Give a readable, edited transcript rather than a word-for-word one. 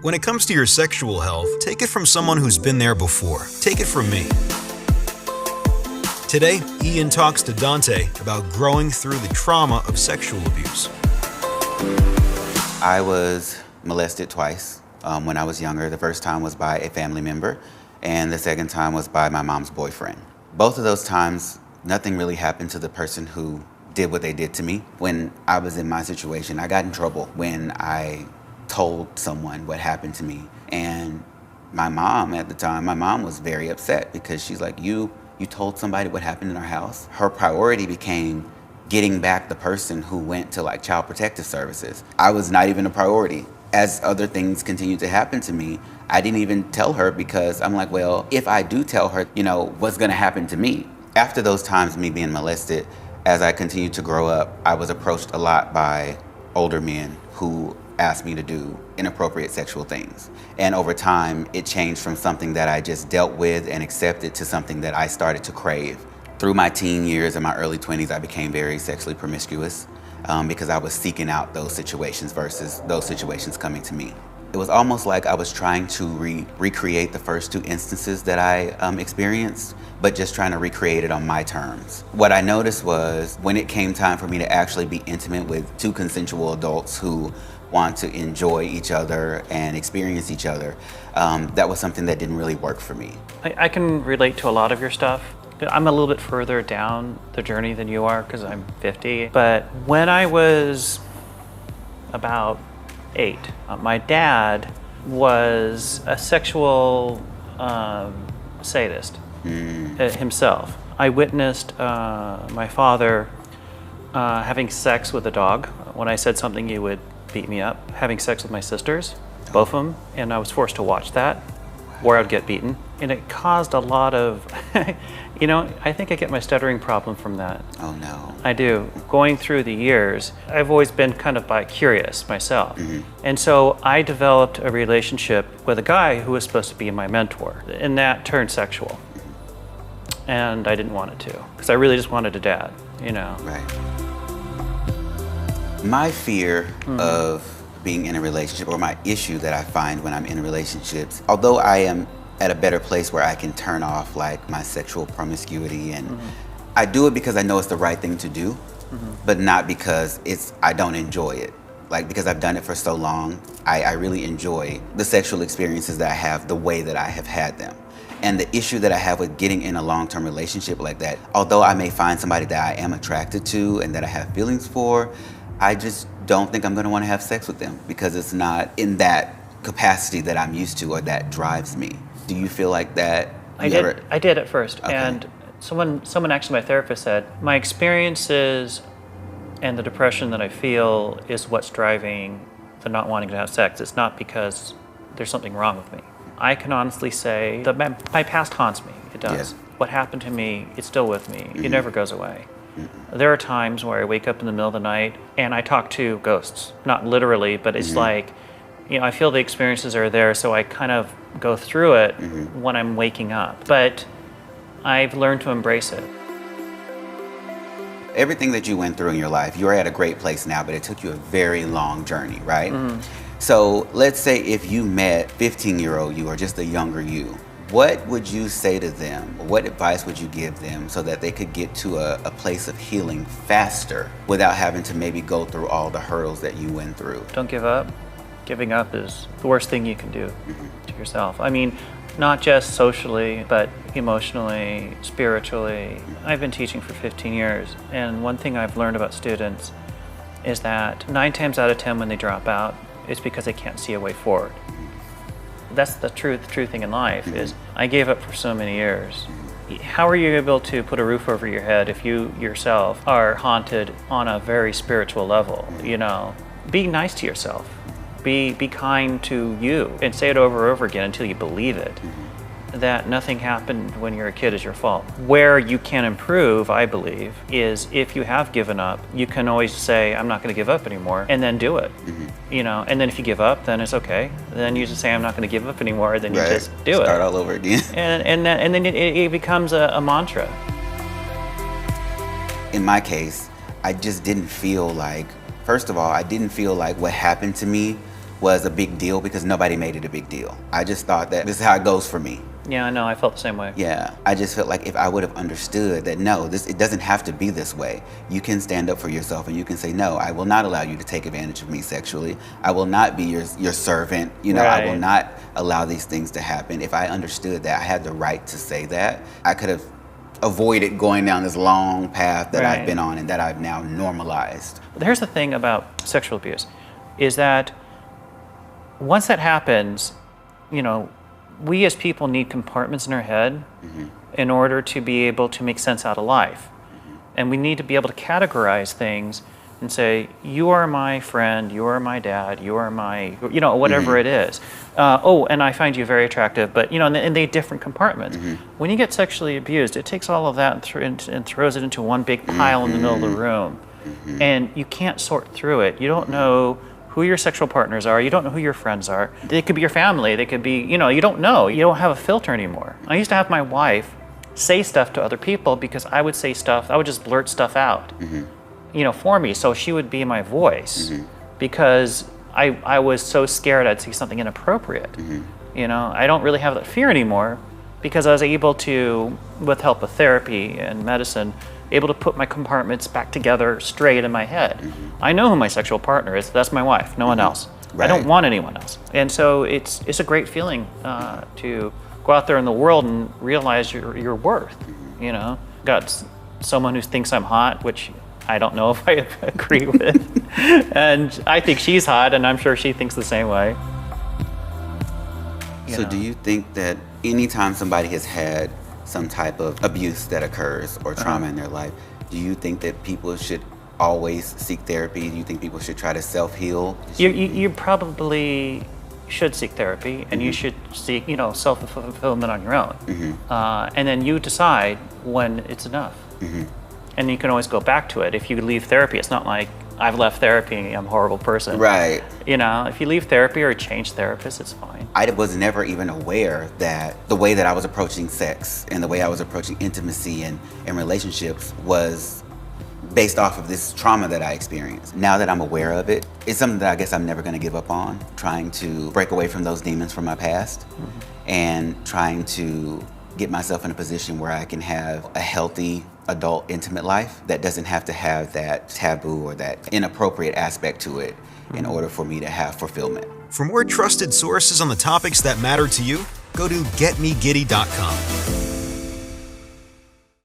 When it comes to your sexual health, take it from someone who's been there before. Take it from me. Today, Ian talks to Duante about growing through the trauma of sexual abuse. I was molested twice when I was younger. The first time was by a family member, and the second time was by my mom's boyfriend. Both of those times, nothing really happened to the person who did what they did to me. When I was in my situation, I got in trouble when I told someone what happened to me. And my mom at the time, my mom was very upset because she's like, you told somebody what happened in our house? Her priority became getting back the person who went to like Child Protective Services. I was not even a priority. As other things continued to happen to me, I didn't even tell her because I'm like, well, if I do tell her, what's gonna happen to me? After those times, me being molested, as I continued to grow up, I was approached a lot by older men who asked me to do inappropriate sexual things. And over time, it changed from something that I just dealt with and accepted to something that I started to crave. Through my teen years and my early 20s, I became very sexually promiscuous because I was seeking out those situations versus those situations coming to me. It was almost like I was trying to recreate the first two instances that I experienced, but just trying to recreate it on my terms. What I noticed was when it came time for me to actually be intimate with two consensual adults who want to enjoy each other and experience each other, that was something that didn't really work for me. I can relate to a lot of your stuff. I'm a little bit further down the journey than you are because I'm 50. But when I was about 8, my dad was a sexual sadist himself. I witnessed my father having sex with a dog. When I said something, he would beat me up. Having sex with my sisters, both of them, and I was forced to watch that, where I'd get beaten. And it caused a lot of, I think I get my stuttering problem from that. Oh no. I do. Going through the years, I've always been kind of curious myself. Mm-hmm. And so I developed a relationship with a guy who was supposed to be my mentor, and that turned sexual. And I didn't want it to, because I really just wanted a dad, Right. My fear of being in a relationship, or my issue that I find when I'm in relationships, although I am at a better place where I can turn off like my sexual promiscuity, and I do it because I know it's the right thing to do, but not because I don't enjoy it. Like, because I've done it for so long, I really enjoy the sexual experiences that I have the way that I have had them. And the issue that I have with getting in a long-term relationship like that, although I may find somebody that I am attracted to and that I have feelings for, I just don't think I'm gonna wanna have sex with them because it's not in that capacity that I'm used to or that drives me. Do you feel like that? I did at first. Okay. And someone actually, my therapist said, my experiences and the depression that I feel is what's driving the not wanting to have sex. It's not because there's something wrong with me. I can honestly say that my past haunts me. It does. Yeah. What happened to me, it's still with me. It never goes away. There are times where I wake up in the middle of the night and I talk to ghosts. Not literally, but it's like, I feel the experiences are there, so I kind of go through it when I'm waking up. But I've learned to embrace it. Everything that you went through in your life, you're at a great place now, but it took you a very long journey, right? So let's say if you met 15-year-old you or just a younger you, what would you say to them? What advice would you give them so that they could get to a place of healing faster without having to maybe go through all the hurdles that you went through? Don't give up. Giving up is the worst thing you can do to yourself. I mean, not just socially, but emotionally, spiritually. I've been teaching for 15 years, and one thing I've learned about students is that 9 times out of 10 when they drop out, it's because they can't see a way forward. That's the true thing in life is I gave up for so many years. How are you able to put a roof over your head if you yourself are haunted on a very spiritual level? Be nice to yourself. Be kind to you, and say it over and over again until you believe it. That nothing happened when you're a kid is your fault. Where you can improve, I believe, is if you have given up, you can always say, I'm not going to give up anymore, and then do it. And then if you give up, then it's okay. Then you just say, I'm not going to give up anymore, then you just do it. Start all over again. And then it becomes a mantra. In my case, I just didn't feel like, first of all, I didn't feel like what happened to me was a big deal because nobody made it a big deal. I just thought that this is how it goes for me. Yeah, I know. I felt the same way. Yeah, I just felt like if I would have understood that no, it doesn't have to be this way. You can stand up for yourself and you can say, no, I will not allow you to take advantage of me sexually. I will not be your servant. You know, I will Right. not allow these things to happen. If I understood that I had the right to say that, I could have avoided going down this long path that I've Right. been on and that I've now normalized. But here's the thing about sexual abuse, is that once that happens, you know, we as people need compartments in our head in order to be able to make sense out of life. And we need to be able to categorize things and say, you are my friend, you are my dad, you are my, you know, whatever it is. Oh, and I find you very attractive, but, you know, and they different compartments. When you get sexually abused, it takes all of that and throws it into one big pile in the middle of the room. And you can't sort through it. You don't know who your sexual partners are. You don't know who your friends are. They could be your family. They could be, you know, you don't know. You don't have a filter anymore. I used to have my wife say stuff to other people because I would say stuff, I would just blurt stuff out, you know, for me. So she would be my voice because I was so scared I'd say something inappropriate. You know, I don't really have that fear anymore because I was able to, with help of therapy and medicine, able to put my compartments back together straight in my head. I know who my sexual partner is. That's my wife, no one else. I don't want anyone else. And so it's a great feeling to go out there in the world and realize your worth. You know, got someone who thinks I'm hot, which I don't know if I agree with. And I think she's hot, and I'm sure she thinks the same way. So do you think that anytime somebody has had some type of abuse that occurs or trauma in their life, do you think that people should always seek therapy? Do you think people should try to self-heal? You probably should seek therapy, and you should seek, you know, self-fulfillment on your own. And then you decide when it's enough. And you can always go back to it. If you leave therapy, it's not like I've left therapy and I'm a horrible person. Right. You know, if you leave therapy or change therapists, it's fine. I was never even aware that the way that I was approaching sex and the way I was approaching intimacy and relationships was based off of this trauma that I experienced. Now that I'm aware of it, it's something that I guess I'm never going to give up on, trying to break away from those demons from my past and trying to get myself in a position where I can have a healthy adult intimate life that doesn't have to have that taboo or that inappropriate aspect to it in order for me to have fulfillment. For more trusted sources on the topics that matter to you, go to getmegiddy.com.